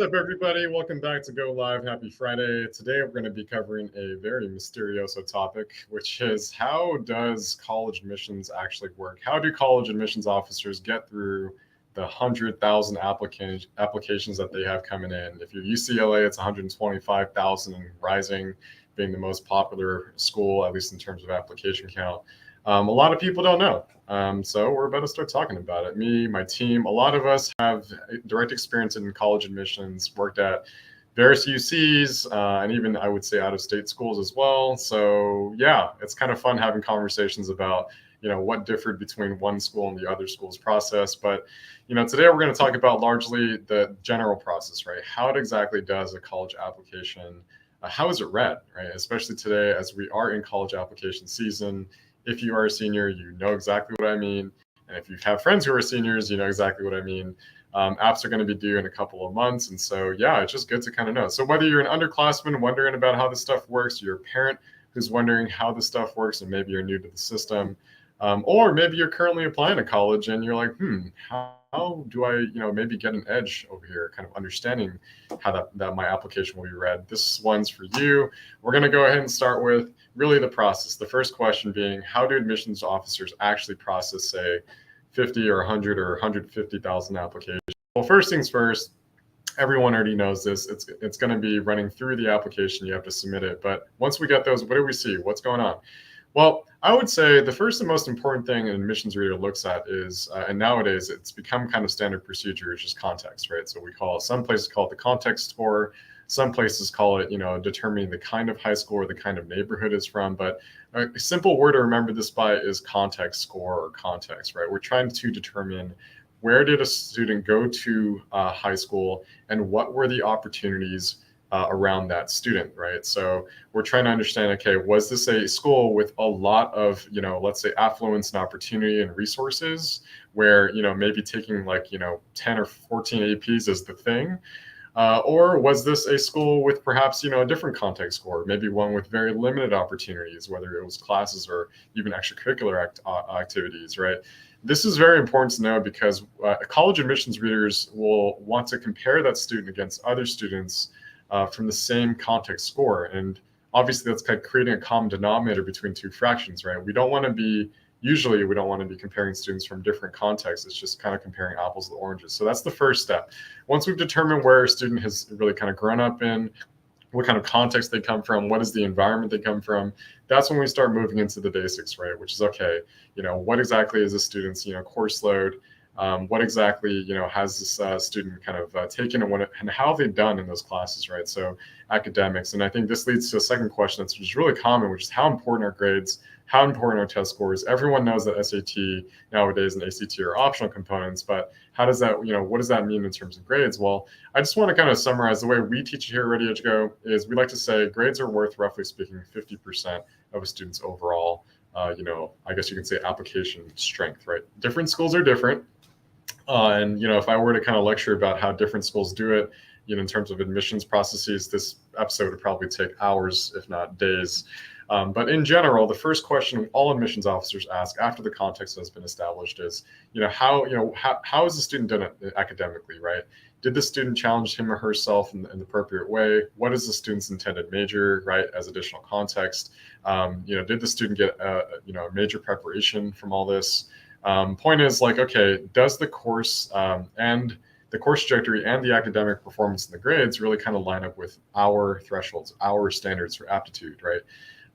up, everybody? Welcome back to Go Live. Happy Friday. Today, we're going to be covering a very mysterioso topic, which is how does college admissions actually work? How do college admissions officers get through the 100,000 applications that they have coming in? If you're UCLA, it's 125,000 and rising, being the most popular school, at least in terms of application count. A lot of people don't know. So we're about to start talking about it. Me, my team, a lot of us have direct experience in college admissions, worked at various UCs, and even I would say out-of-state schools as well. So yeah, it's kind of fun having conversations about, what differed between one school and the other school's process. But, today we're going to talk about largely the general process, right? How exactly does a college application, how is it read, right? Especially today as we are in college application season. If you are a senior, you know exactly what I mean. And if you have friends who are seniors, you know exactly what I mean. Apps are going to be due in a couple of months. And so, yeah, it's just good to kind of know. So whether you're an underclassman wondering about how this stuff works, you're a parent who's wondering how this stuff works, and maybe you're new to the system, or maybe you're currently applying to college and you're like, how do I, maybe get an edge over here, kind of understanding how that my application will be read. This one's for you. We're going to go ahead and start with really the process. The first question being, how do admissions officers actually process, say, 50 or 100 or 150,000 applications? Well, first things first, everyone already knows this. It's going to be running through the application. You have to submit it. But once we get those, what do we see? What's going on? Well, I would say the first and most important thing an admissions reader looks at is, and nowadays it's become kind of standard procedure, is just context, right? So some places call it the context score. Some places call it, determining the kind of high school or the kind of neighborhood it's from. But a simple word to remember this by is context score or context, right? We're trying to determine where did a student go to high school and what were the opportunities around that student, right? So we're trying to understand, okay, was this a school with a lot of, let's say affluence and opportunity and resources where, maybe taking 10 or 14 APs is the thing? Or was this a school with perhaps, a different context score, maybe one with very limited opportunities, whether it was classes or even extracurricular activities, right? This is very important to know because college admissions readers will want to compare that student against other students from the same context score. And obviously that's kind of creating a common denominator between two fractions, right? Usually we don't want to be comparing students from different contexts. It's just kind of comparing apples with oranges. So that's the first step. Once we've determined where a student has really kind of grown up in, what kind of context they come from, what is the environment they come from, that's when we start moving into the basics, right? Which is, okay, what exactly is a student's, course load? What exactly, has this student kind of taken and how have they done in those classes, right? So academics. And I think this leads to a second question that's just really common, which is how important are grades? How important are test scores? Everyone knows that SAT nowadays and ACT are optional components, but how does that, what does that mean in terms of grades? Well, I just want to kind of summarize the way we teach here at Readyedgego is we like to say grades are worth, roughly speaking, 50% of a student's overall, I guess you can say application strength, right? Different schools are different. And, if I were to kind of lecture about how different schools do it, in terms of admissions processes, this episode would probably take hours, if not days. But in general, the first question all admissions officers ask after the context has been established is, how is the student done academically, right? Did the student challenge him or herself in the appropriate way? What is the student's intended major, right, as additional context? Did the student get a major preparation from all this? Point is okay, does the course and the course trajectory and the academic performance and the grades really kind of line up with our thresholds, our standards for aptitude, right?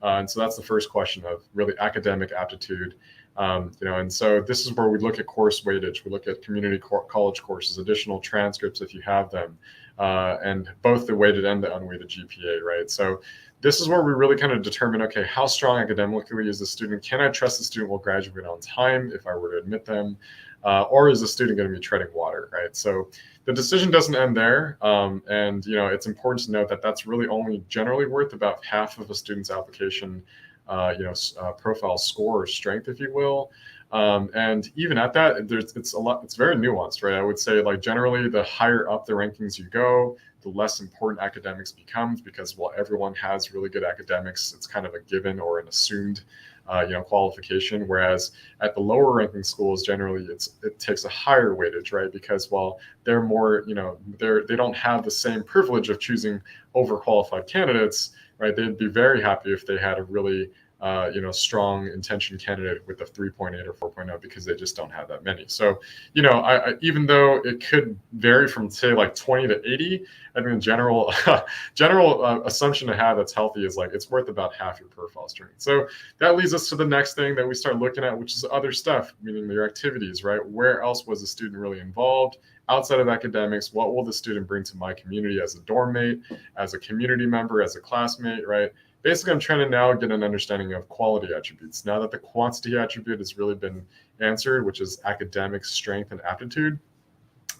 And so that's the first question of really academic aptitude. And so this is where we look at course weightage. We look at community college courses, additional transcripts if you have them, and both the weighted and the unweighted GPA, right? So this is where we really kind of determine, okay, how strong academically is the student? Can I trust the student will graduate on time if I were to admit them? Or is the student going to be treading water, right? So the decision doesn't end there. And, it's important to note that that's really only generally worth about half of a student's application, profile score or strength, if you will. And even at that, it's very nuanced, right? I would say generally the higher up the rankings you go, the less important academics becomes, because while everyone has really good academics, it's kind of a given or an assumed qualification. Whereas at the lower ranking schools, generally it takes a higher weightage, right? Because while they're more, they don't have the same privilege of choosing overqualified candidates, right? They'd be very happy if they had a really strong intention candidate with a 3.8 or 4.0, because they just don't have that many. So, even though it could vary from say like 20 to 80, I mean, general assumption to have that's healthy is like it's worth about half your profile strength. So that leads us to the next thing that we start looking at, which is other stuff, meaning your activities, right? Where else was the student really involved outside of academics? What will the student bring to my community as a dorm mate, as a community member, as a classmate, right? Basically, I'm trying to now get an understanding of quality attributes. Now that the quantity attribute has really been answered, which is academic strength and aptitude,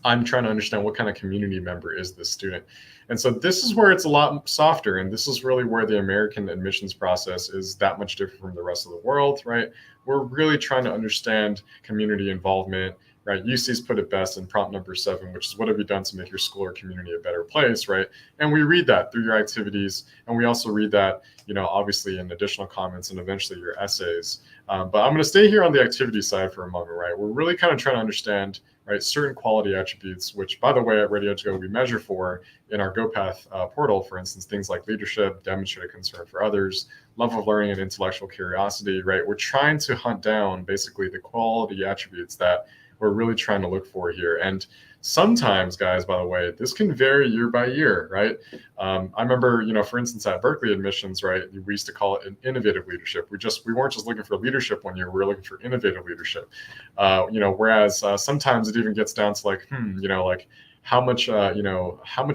I'm trying to understand what kind of community member is this student. And so this is where it's a lot softer. And this is really where the American admissions process is that much different from the rest of the world, right? We're really trying to understand community involvement, right? UC's put it best in prompt number 7, which is what have you done to make your school or community a better place, right? And we read that through your activities. And we also read that, obviously in additional comments and eventually your essays. But I'm going to stay here on the activity side for a moment, right? We're really kind of trying to understand, right, certain quality attributes, which, by the way, at Readyedgego, we measure for in our GoPath portal, for instance, things like leadership, demonstrated concern for others, level of learning and intellectual curiosity, right? We're trying to hunt down basically the quality attributes that we're really trying to look for here. And sometimes, guys, by the way, this can vary year by year, right? I remember, for instance, at Berkeley admissions, right, we used to call it an innovative leadership. We weren't just looking for leadership one year, we were looking for innovative leadership. Whereas sometimes it even gets down to like, like how much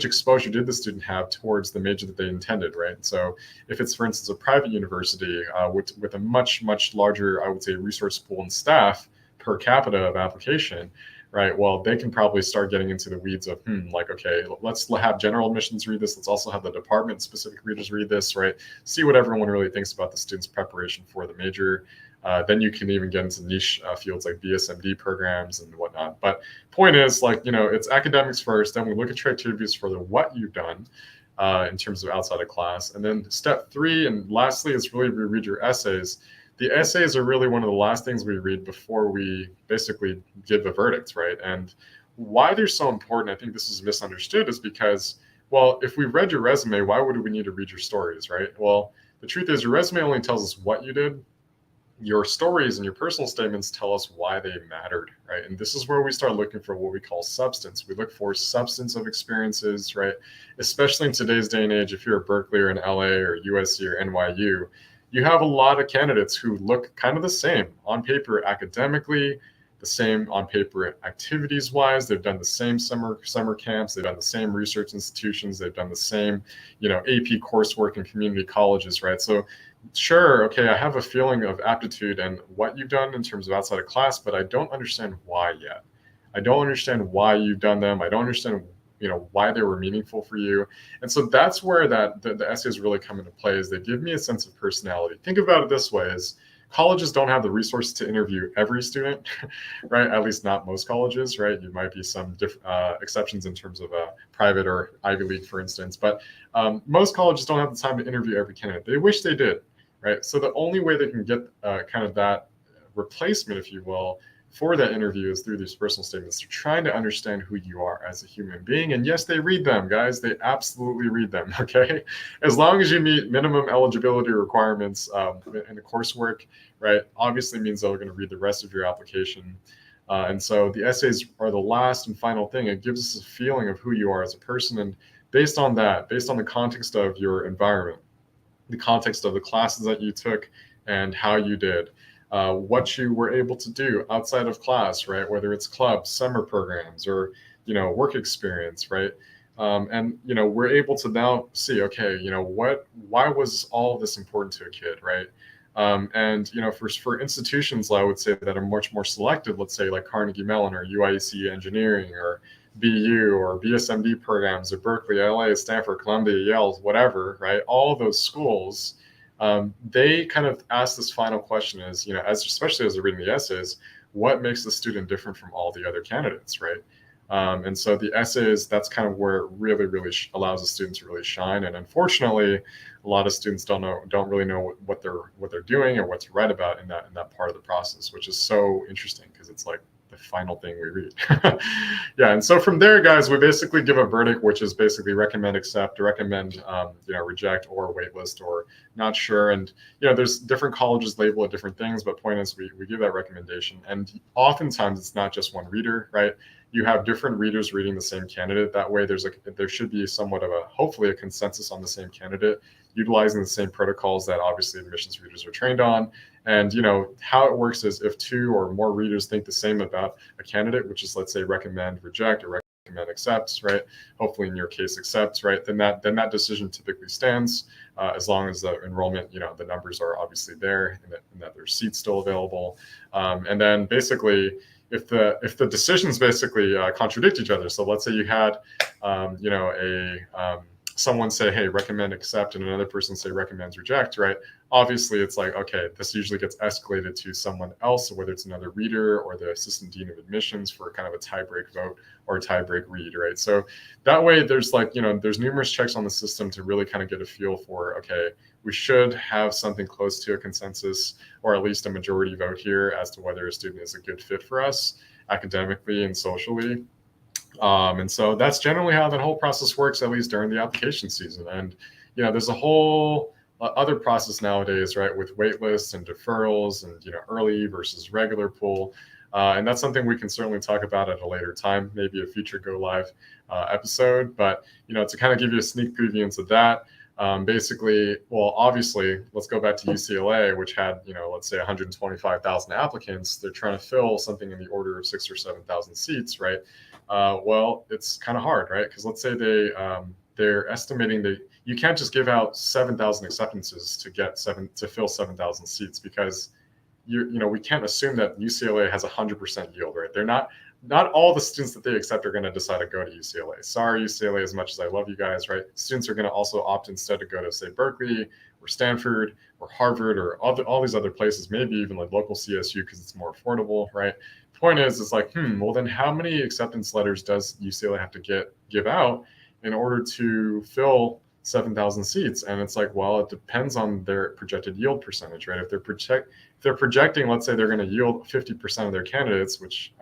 exposure did the student have towards the major that they intended, right? So if it's, for instance, a private university with a much, much larger, I would say, resource pool and staff per capita of application, right? Well, they can probably start getting into the weeds of, okay, let's have general admissions read this. Let's also have the department specific readers read this, right? See what everyone really thinks about the student's preparation for the major. Then you can even get into niche fields like BSMD programs and whatnot. But point is, it's academics first, then we look at your activities for what you've done in terms of outside of class. And then step 3, and lastly, is really we read your essays. The essays are really one of the last things we read before we basically give the verdict, right? And why they're so important, I think this is misunderstood, is because, well, if we read your resume, why would we need to read your stories, right? Well, the truth is your resume only tells us what you did. Your stories and your personal statements tell us why they mattered, right? And this is where we start looking for what we call substance. We look for substance of experiences, right? Especially in today's day and age, if you're at Berkeley or in LA or USC or NYU, you have a lot of candidates who look kind of the same on paper academically, the same on paper activities wise. They've done the same summer camps, they've done the same research institutions, they've done the same, AP coursework in community colleges, right? So sure, okay, I have a feeling of aptitude and what you've done in terms of outside of class, but I don't understand why yet. I don't understand why you've done them. I don't understand why they were meaningful for you. And so that's where the essays really come into play, is they give me a sense of personality. Think about it this way, is colleges don't have the resources to interview every student, right? At least not most colleges, right? You might be some exceptions in terms of private or Ivy League, for instance, but most colleges don't have the time to interview every candidate. They wish they did, right? So the only way they can get kind of that replacement, if you will, for that interview is through these personal statements. They're trying to understand who you are as a human being. And yes, they read them, guys. They absolutely read them, okay? As long as you meet minimum eligibility requirements in the coursework, right, obviously means they're going to read the rest of your application. And so the essays are the last and final thing. It gives us a feeling of who you are as a person. And based on that, based on the context of your environment, the context of the classes that you took and how you did, what you were able to do outside of class, right? Whether it's clubs, summer programs, or, work experience, right? And, we're able to now see, okay, why was all of this important to a kid, right? And, for institutions, I would say that are much more selective, let's say like Carnegie Mellon or UIC Engineering or BU or BSMD programs or Berkeley, LA, Stanford, Columbia, Yale, whatever, right? All of those schools, they kind of ask this final question is, especially as they're reading the essays, what makes the student different from all the other candidates, right? And so the essays, that's kind of where it really, really allows a student to really shine. And unfortunately, a lot of students don't really know what they're doing or what to write about in that part of the process, which is so interesting because it's like the final thing we read. Yeah, and so from there, guys, we basically give a verdict, which is basically recommend, accept, recommend, reject, or waitlist, or not sure. And there's different colleges label it different things, but point is we give that recommendation. And oftentimes it's not just one reader, right? You have different readers reading the same candidate. That way there should be somewhat of hopefully a consensus on the same candidate, utilizing the same protocols that obviously admissions readers are trained on. And how it works is if 2 or more readers think the same about a candidate, which is, let's say, recommend, reject, or recommend, accepts, right? Hopefully in your case accepts, right? Then that decision typically stands, as long as the enrollment, the numbers are obviously there, and that there's seats still available. And then basically, if the decisions basically contradict each other, so let's say you had someone say, hey, recommend, accept, and another person say recommends, reject, right? Obviously, it's like, okay, this usually gets escalated to someone else, whether it's another reader or the assistant dean of admissions for kind of a tie-break vote or a tie-break read, right? So that way, there's there's numerous checks on the system to really kind of get a feel for, okay, we should have something close to a consensus or at least a majority vote here as to whether a student is a good fit for us academically and socially. And so that's generally how that whole process works, at least during the application season. And there's a whole other process nowadays, right, with waitlists and deferrals and early versus regular pool. And that's something we can certainly talk about at a later time, maybe a future Go Live episode. But to kind of give you a sneak preview into that, basically, well, obviously, let's go back to UCLA, which had, let's say 125,000 applicants. They're trying to fill something in the order of 6,000 or 7,000 seats, right? Well, it's kind of hard, right? Because let's say they're estimating that you can't just give out 7,000 acceptances to fill 7,000 seats, because we can't assume that UCLA has 100% yield, right? They're not all the students that they accept are going to decide to go to UCLA. Sorry, UCLA, as much as I love you guys, right? Students are going to also opt instead to go to, say, Berkeley or Stanford or Harvard or all these other places, maybe even like local CSU because it's more affordable, right? Point is, it's like, well, then how many acceptance letters does UCLA have to give out in order to fill 7,000 seats? And it's like, well, it depends on their projected yield percentage, right? If they're projecting, let's say they're going to yield 50% of their candidates, which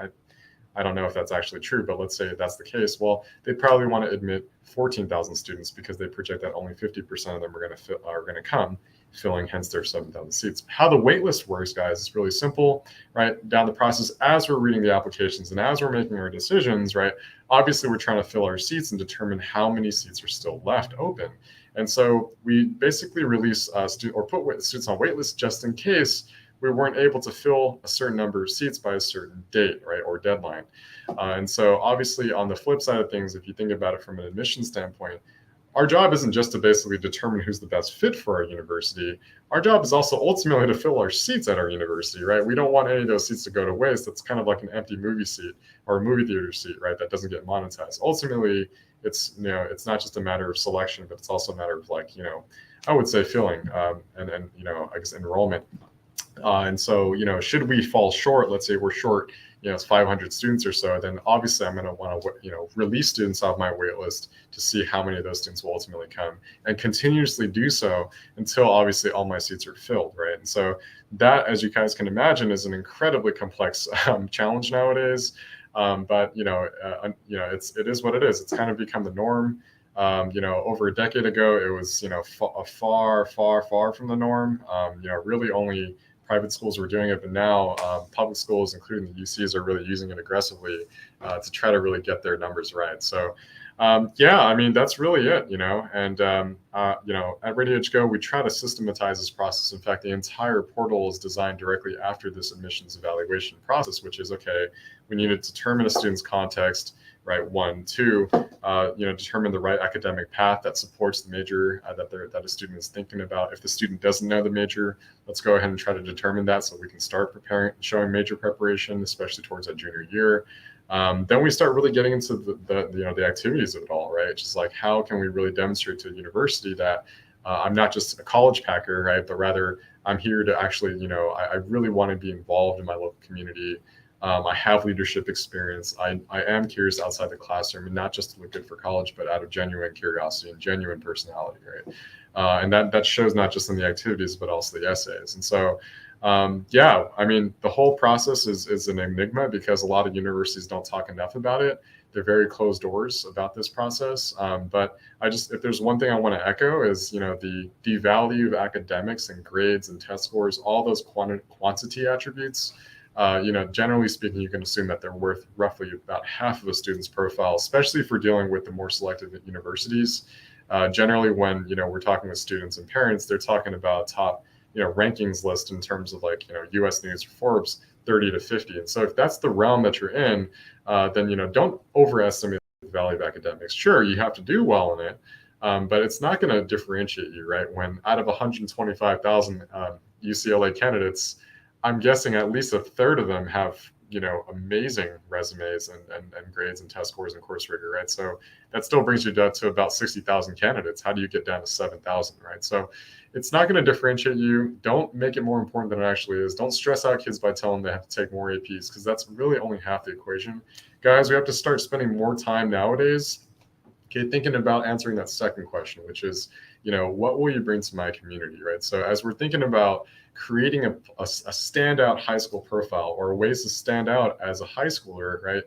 I don't know if that's actually true, but let's say that's the case. Well, they probably want to admit 14,000 students because they project that only 50% of them are going to come, filling hence their 7,000 seats. How the waitlist works, guys, is really simple, right? Down the process, as we're reading the applications and as we're making our decisions, right? Obviously, we're trying to fill our seats and determine how many seats are still left open. And so we basically release put students on waitlist just in case we weren't able to fill a certain number of seats by a certain date, right, or deadline. And so obviously on the flip side of things, if you think about it from an admission standpoint, our job isn't just to basically determine who's the best fit for our university. Our job is also ultimately to fill our seats at our university, right? We don't want any of those seats to go to waste. That's kind of like an empty movie seat or a movie theater seat, right, that doesn't get monetized. Ultimately, it's not just a matter of selection, but it's also a matter of I would say filling and I guess enrollment. And so, should we fall short, let's say we're short, it's 500 students or so, then obviously I'm going to want to, release students off my wait list to see how many of those students will ultimately come, and continuously do so until obviously all my seats are filled, right? And so that, as you guys can imagine, is an incredibly complex challenge nowadays. But it is what it is. It's kind of become the norm. Over a decade ago, it was, far from the norm. Really only private schools were doing it, but now public schools, including the UCs, are really using it aggressively to try to really get their numbers right. So, that's really it, And, at Readyedgego, we try to systematize this process. In fact, the entire portal is designed directly after this admissions evaluation process, which is, okay, we need to determine a student's context, right? 1, 2, determine the right academic path that supports the major that a student is thinking about. If the student doesn't know the major, let's go ahead and try to determine that so we can start showing major preparation, especially towards that junior year. Then we start really getting into the activities of it all, right? Just like, how can we really demonstrate to the university that I'm not just a college packer, right? But rather I'm here to actually, I really want to be involved in my local community. I have leadership experience. I am curious outside the classroom, and not just to look good for college, but out of genuine curiosity and genuine personality, right? And that shows not just in the activities, but also the essays. And so, yeah, I mean, the whole process is an enigma because a lot of universities don't talk enough about it. They're very closed doors about this process. But if there's one thing I want to echo is, the value of academics and grades and test scores, all those quantity attributes. Generally speaking, you can assume that they're worth roughly about half of a student's profile, especially if we're dealing with the more selective universities. Generally, when we're talking with students and parents, they're talking about top rankings list in terms of U.S. News or Forbes 30 to 50. And so if that's the realm that you're in, then don't overestimate the value of academics. Sure, you have to do well in it, but it's not going to differentiate you, right? When out of 125,000 UCLA candidates, I'm guessing at least a third of them have amazing resumes and grades and test scores and course rigor, right? So that still brings you down to about 60,000 candidates. How do you get down to 7,000, right? So it's not going to differentiate you. Don't make it more important than it actually is. Don't stress out kids by telling them they have to take more APs, because that's really only half the equation. Guys, we have to start spending more time nowadays, thinking about answering that second question, which is, what will you bring to my community, right? So as we're thinking about creating a standout high school profile or ways to stand out as a high schooler, right?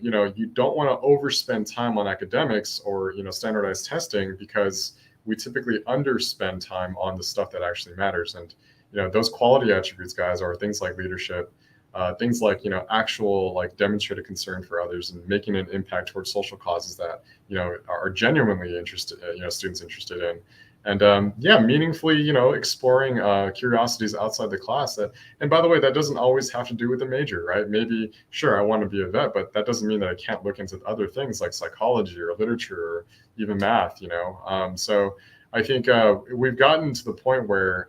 You don't want to overspend time on academics or, standardized testing, because we typically underspend time on the stuff that actually matters. And, those quality attributes, guys, are things like leadership, things like, actual demonstrated concern for others and making an impact towards social causes that, are genuinely interested, students interested in. And meaningfully, exploring curiosities outside the class. And by the way, that doesn't always have to do with a major, right? Maybe, sure, I want to be a vet, but that doesn't mean that I can't look into other things like psychology or literature or even math, So I think we've gotten to the point where,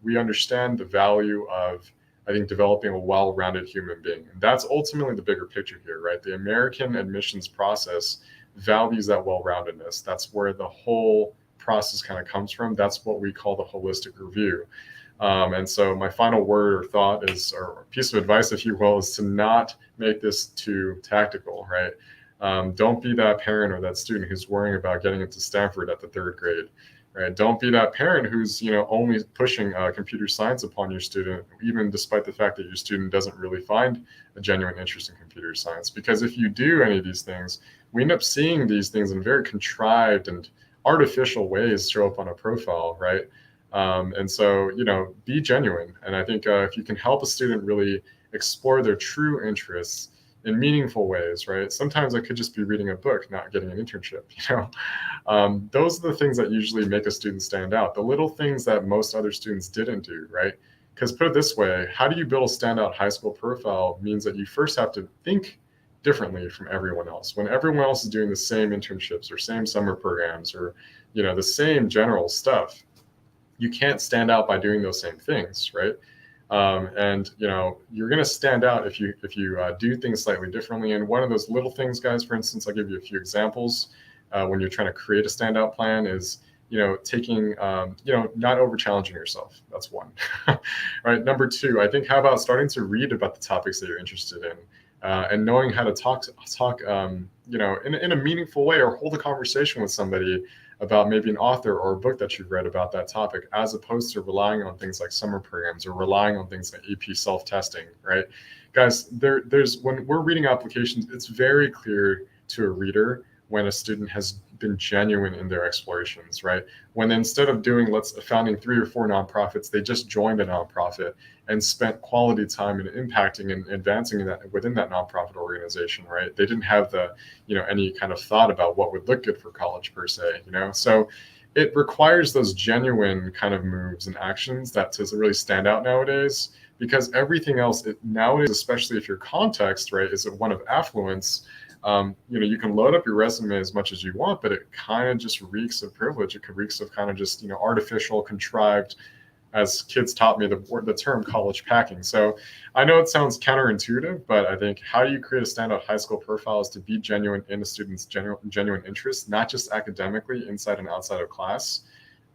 we understand the value of, I think, developing a well-rounded human being. And that's ultimately the bigger picture here, right? The American admissions process values that well-roundedness. That's where the whole process kind of comes from. That's what we call the holistic review. And so my final word or thought is, or piece of advice, if you will, is to not make this too tactical, right? Don't be that parent or that student who's worrying about getting into Stanford at the third grade, right? Don't be that parent who's, only pushing computer science upon your student, even despite the fact that your student doesn't really find a genuine interest in computer science. Because if you do any of these things, we end up seeing these things in very contrived and artificial ways show up on a profile, right? And so, be genuine. And I think if you can help a student really explore their true interests in meaningful ways, right? Sometimes it could just be reading a book, not getting an internship, Those are the things that usually make a student stand out. The little things that most other students didn't do, right? Because put it this way, how do you build a standout high school profile means that you first have to think differently from everyone else. When everyone else is doing the same internships or same summer programs or, the same general stuff, you can't stand out by doing those same things, right? And you're going to stand out if you do things slightly differently. And one of those little things, guys, for instance, I'll give you a few examples. When you're trying to create a standout plan is, taking, not over challenging yourself. That's one. Right. Number two, I think, how about starting to read about the topics that you're interested in, and knowing how to talk, in a meaningful way, or hold a conversation with somebody about maybe an author or a book that you've read about that topic, as opposed to relying on things like summer programs or relying on things like AP self-testing, right? Guys, there's when we're reading applications, it's very clear to a reader when a student has been genuine in their explorations, right? When instead of founding 3 or 4 nonprofits, they just joined a nonprofit and spent quality time in impacting and advancing that within that nonprofit organization, right? They didn't have the, any kind of thought about what would look good for college per se, So it requires those genuine kind of moves and actions that to really stand out nowadays, because everything else nowadays, especially if your context, right, is one of affluence. You can load up your resume as much as you want, but it kind of just reeks of privilege. It reeks of kind of just, artificial, contrived, as kids taught me the term college packing. So I know it sounds counterintuitive, but I think how do you create a standout high school profile is to be genuine in a student's genuine interest, not just academically inside and outside of class.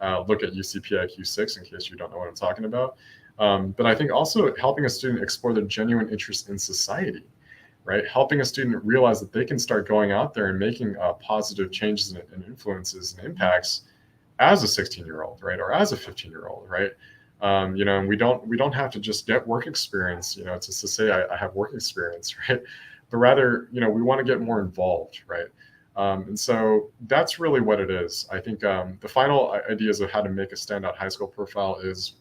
look at UCP IQ6 in case you don't know what I'm talking about. But I think also helping a student explore their genuine interest in society, right? Helping a student realize that they can start going out there and making positive changes and influences and impacts as a 16-year-old, right, or as a 15-year-old, right? And we don't have to just get work experience, to say I have work experience, right? But rather, we want to get more involved, right? And so that's really what it is. I think the final ideas of how to make a standout high school profile is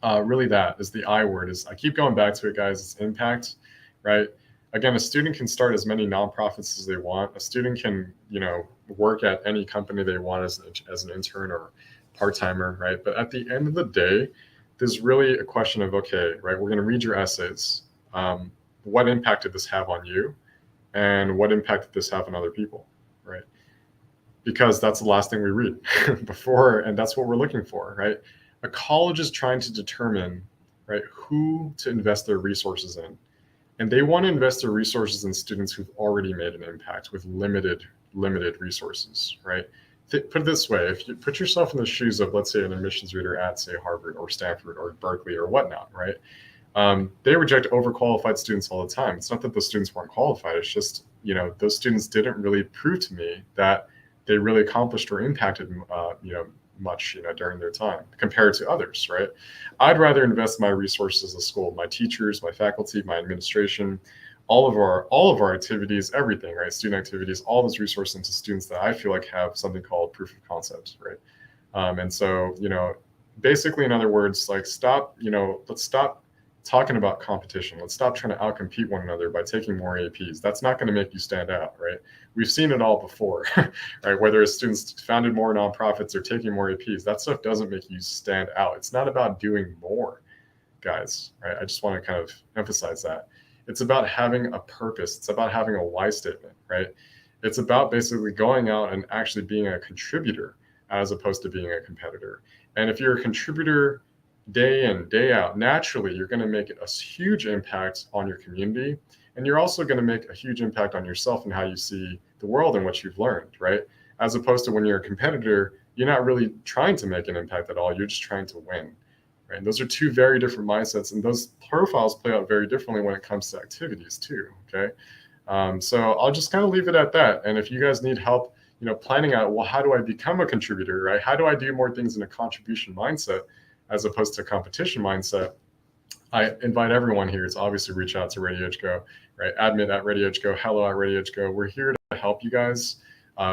really that is the I word. Is I keep going back to it, guys. It's impact, right? Again, a student can start as many nonprofits as they want. A student can, work at any company they want as an intern or part-timer, right? But at the end of the day, there's really a question of, okay, right, we're going to read your essays. What impact did this have on you? And what impact did this have on other people, right? Because that's the last thing we read before, and that's what we're looking for, right? A college is trying to determine, right, who to invest their resources in. And they want to invest their resources in students who've already made an impact with limited resources, right? Put it this way, if you put yourself in the shoes of, let's say, an admissions reader at, say, Harvard or Stanford or Berkeley or whatnot, right? They reject overqualified students all the time. It's not that those students weren't qualified. It's just, those students didn't really prove to me that they really accomplished or impacted, much, during their time compared to others, right? I'd rather invest my resources as a school, my teachers, my faculty, my administration, all of our activities, everything, right? Student activities, all those resources into students that I feel like have something called proof of concept, right? And so, basically, in other words, like let's stop talking about competition. Let's stop trying to outcompete one another by taking more APs. That's not going to make you stand out, right? We've seen it all before, right? Whether it's students founded more nonprofits or taking more APs, that stuff doesn't make you stand out. It's not about doing more, guys, right? I just want to kind of emphasize that. It's about having a purpose. It's about having a why statement, right? It's about basically going out and actually being a contributor as opposed to being a competitor. And if you're a contributor day in, day out, naturally, you're going to make a huge impact on your community. And you're also going to make a huge impact on yourself and how you see the world and what you've learned, right? As opposed to when you're a competitor, you're not really trying to make an impact at all. You're just trying to win, right? And those are two very different mindsets. And those profiles play out very differently when it comes to activities too, okay? So I'll just kind of leave it at that. And if you guys need help, planning out, well, how do I become a contributor, right? How do I do more things in a contribution mindset as opposed to competition mindset? I invite everyone here to obviously reach out to Readyedgego, right? Admin at Readyedgego, hello at Readyedgego. We're here to help you guys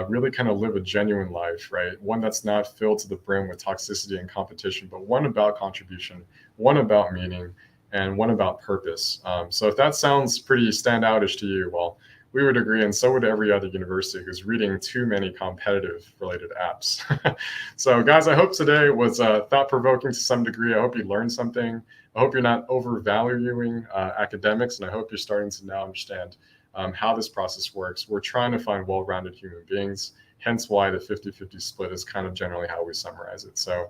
really kind of live a genuine life, right? One that's not filled to the brim with toxicity and competition, but one about contribution, one about meaning, and one about purpose. So if that sounds pretty standoutish to you, well, we would agree, and so would every other university who's reading too many competitive related apps. So guys, I hope today was thought-provoking to some degree. I hope you learned something. I hope you're not overvaluing academics, and I hope you're starting to now understand how this process works. We're trying to find well-rounded human beings, hence why the 50-50 split is kind of generally how we summarize it. So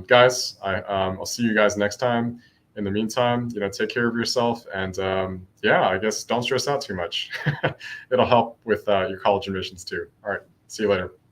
guys, I'll see you guys next time. In the meantime, take care of yourself, and yeah, I guess don't stress out too much. It'll help with your college admissions too. All right, see you later.